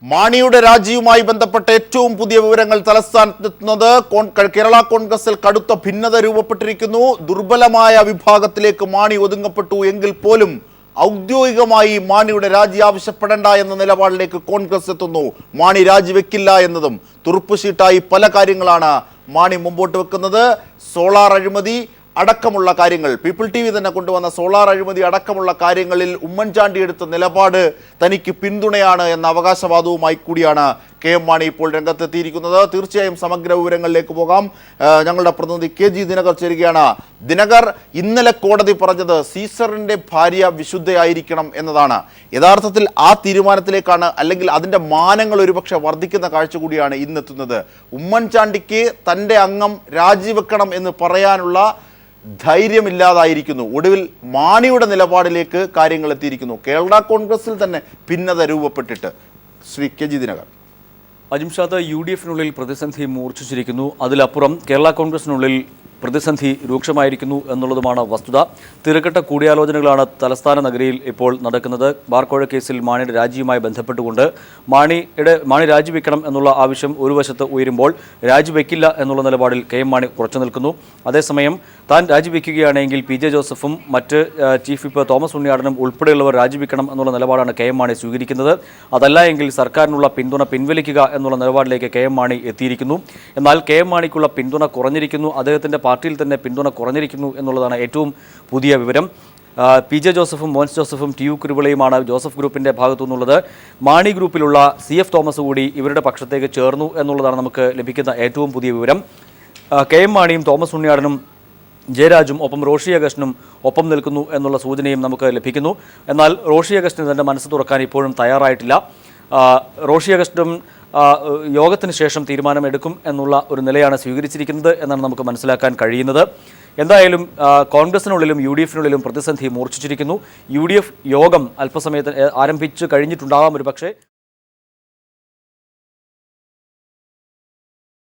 മാണിയുടെ രാജിയുമായി ബന്ധപ്പെട്ട ഏറ്റവും പുതിയ വിവരങ്ങൾ തലസ്ഥാനത്തെത്തുന്നത് കേരള കോൺഗ്രസിൽ കടുത്ത ഭിന്നത രൂപപ്പെട്ടിരിക്കുന്നു. ദുർബലമായ വിഭാഗത്തിലേക്ക് മാണി ഒതുങ്ങപ്പെട്ടു എങ്കിൽ പോലും ഔദ്യോഗികമായി മാണിയുടെ രാജി ആവശ്യപ്പെടേണ്ട എന്ന നിലപാടിലേക്ക് കോൺഗ്രസ് എത്തുന്നു. മാണി രാജിവെക്കില്ല എന്നതും തുറുപ്പുശീട്ടായി പല കാര്യങ്ങളാണ് മാണി മുമ്പോട്ട് വെക്കുന്നത്. സോളാർ അഴിമതി അടക്കമുള്ള കാര്യങ്ങൾ, പീപ്പിൾ ടി വി തന്നെ കൊണ്ടുവന്ന സോളാർ അഴിമതി അടക്കമുള്ള കാര്യങ്ങളിൽ ഉമ്മൻചാണ്ടി എടുത്ത നിലപാട് തനിക്ക് പിന്തുണയാണ് എന്ന അവകാശവാദവുമായി കൂടിയാണ് കെ എം മാണി ഇപ്പോൾ രംഗത്തെത്തിയിരിക്കുന്നത്. തീർച്ചയായും സമഗ്ര വിവരങ്ങളിലേക്ക് പോകാം. ഞങ്ങളുടെ പ്രതിനിധി കെ ജി ദിനകർ ചേരുകയാണ്. ദിനകർ, ഇന്നലെ കോടതി പറഞ്ഞത് സീസറിന്റെ ഭാര്യ വിശുദ്ധയായിരിക്കണം എന്നതാണ്. യഥാർത്ഥത്തിൽ ആ തീരുമാനത്തിലേക്കാണ്, അല്ലെങ്കിൽ അതിന്റെ മാനങ്ങൾ ഒരുപക്ഷെ വർദ്ധിക്കുന്ന കാഴ്ച കൂടിയാണ് ഇന്നെത്തുന്നത്. ഉമ്മൻചാണ്ടിക്ക് തൻ്റെ അംഗം രാജിവെക്കണം എന്ന് പറയാനുള്ള ധൈര്യമില്ലാതായിരിക്കുന്നു. ഒടുവിൽ മാണിയുടെ നിലപാടിലേക്ക് കാര്യങ്ങൾ എത്തിയിരിക്കുന്നു. കേരള കോൺഗ്രസിൽ തന്നെ ഭിന്നത രൂപപ്പെട്ടിട്ട്. Shri K G Dinakar. അജിംഷാദ്, UDF-നുള്ളിൽ പ്രതിസന്ധി മൂർച്ഛിച്ചിരിക്കുന്നു. അതിലപ്പുറം കേരള കോൺഗ്രസിനുള്ളിൽ പ്രതിസന്ധി രൂക്ഷമായിരിക്കുന്നു എന്നുള്ളതുമാണ് വസ്തുത. തിരക്കിട്ട കൂടിയാലോചനകളാണ് തലസ്ഥാന നഗരിയിൽ ഇപ്പോൾ നടക്കുന്നത്. ബാർക്കോഴ കേസിൽ മാണിയുടെ രാജിയുമായി ബന്ധപ്പെട്ടുകൊണ്ട് മാണി രാജിവെക്കണം എന്നുള്ള ആവശ്യം ഒരു വശത്ത് ഉയരുമ്പോൾ രാജിവെക്കില്ല എന്നുള്ള നിലപാടിൽ കെ എം മാണി ഉറച്ചു നിൽക്കുന്നു. അതേസമയം താൻ രാജിവെക്കുകയാണെങ്കിൽ PJ ജോസഫും മറ്റ് ചീഫ് വിപ്പ് തോമസ് ഉണ്ണിയാടനും ഉൾപ്പെടെയുള്ളവർ രാജിവെക്കണം എന്നുള്ള നിലപാടാണ് കെ എം മാണി സ്വീകരിക്കുന്നത്. അതല്ല എങ്കിൽ സർക്കാരിനുള്ള പിന്തുണ പിൻവലിക്കുക എന്നുള്ള നിലപാടിലേക്ക് കെ എം മാണി എത്തിയിരിക്കുന്നു. എന്നാൽ കെ എം മാണിക്കുള്ള പിന്തുണ കുറഞ്ഞിരിക്കുന്നു. അദ്ദേഹത്തിൻ്റെ പാർട്ടിയിൽ തന്നെ പിന്തുണ കുറഞ്ഞിരിക്കുന്നു എന്നുള്ളതാണ് ഏറ്റവും പുതിയ വിവരം. PJ ജോസഫും മോൻസ് ജോസഫും TU കുരുവിളയുമാണ് ജോസഫ് ഗ്രൂപ്പിൻ്റെ ഭാഗത്തു നിന്നുള്ളത്. മാണി ഗ്രൂപ്പിലുള്ള CF തോമസ് കൂടി ഇവരുടെ പക്ഷത്തേക്ക് ചേർന്നു എന്നുള്ളതാണ് നമുക്ക് ലഭിക്കുന്ന ഏറ്റവും പുതിയ വിവരം. കെ എം മാണിയും തോമസ് ഉണ്ണിയാടനും ജയരാജും ഒപ്പം റോഷി അഗസ്റ്റിനും ഒപ്പം നിൽക്കുന്നു എന്നുള്ള സൂചനയും നമുക്ക് ലഭിക്കുന്നു. എന്നാൽ റോഷി അഗസ്റ്റിന് തൻ്റെ മനസ്സ് തുറക്കാൻ ഇപ്പോഴും തയ്യാറായിട്ടില്ല. റോഷി അഗസ്റ്റും യോഗത്തിന് ശേഷം തീരുമാനമെടുക്കും എന്നുള്ള ഒരു നിലയാണ് സ്വീകരിച്ചിരിക്കുന്നത് എന്നാണ് നമുക്ക് മനസ്സിലാക്കാൻ കഴിയുന്നത്. എന്തായാലും കോൺഗ്രസിനുള്ളിലും UDF-നുള്ളിലും പ്രതിസന്ധി മൂർച്ഛിച്ചിരിക്കുന്നു. UDF യോഗം അല്പസമയത്ത് ആരംഭിച്ചു കഴിഞ്ഞിട്ടുണ്ടാകാം ഒരു പക്ഷേ.